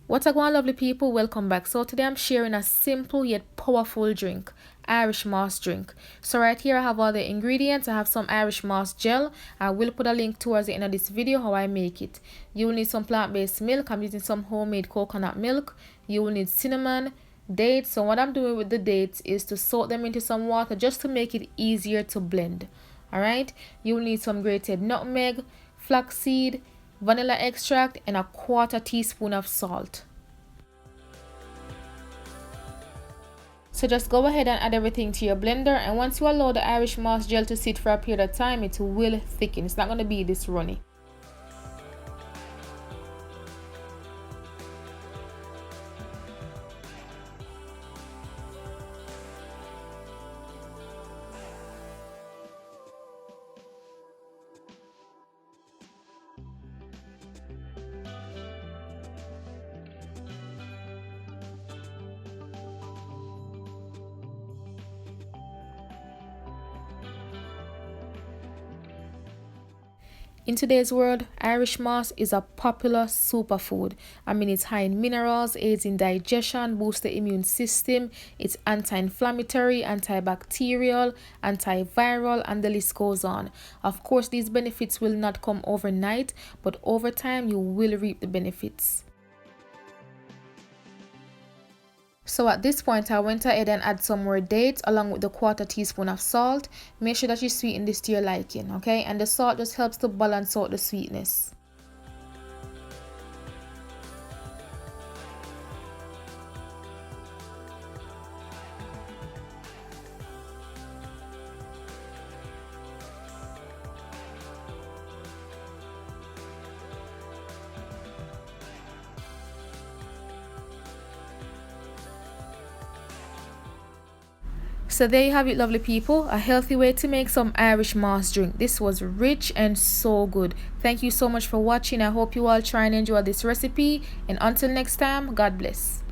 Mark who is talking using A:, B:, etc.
A: What's going on, lovely people? Welcome back. So today I'm sharing a simple yet powerful drink, Irish moss drink. So right here I have all the ingredients. I have some Irish moss gel. I will put a link towards the end of this video how I make it. You will need some plant-based milk. I'm using some homemade coconut milk. You will need cinnamon, dates. So what I'm doing with the dates is to soak them into some water just to make it easier to blend. Alright, you will need some grated nutmeg, flaxseed, vanilla extract, and a 1/4 teaspoon of salt. So just go ahead and add everything to your blender, and once you allow the Irish moss gel to sit for a period of time, it will thicken. It's not going to be this runny. In today's world, Irish moss is a popular superfood. I mean, it's high in minerals, aids in digestion, boosts the immune system, it's anti-inflammatory, antibacterial, antiviral, and the list goes on. Of course, these benefits will not come overnight, but over time, you will reap the benefits. So at this point, I went ahead and add some more dates along with the 1/4 teaspoon of salt. Make sure that you sweeten this to your liking, okay? And the salt just helps to balance out the sweetness. So there you have it, lovely people, a healthy way to make some Irish moss drink. This was rich and so good. Thank you so much for watching. I hope you all try and enjoy this recipe, and until next time, God bless.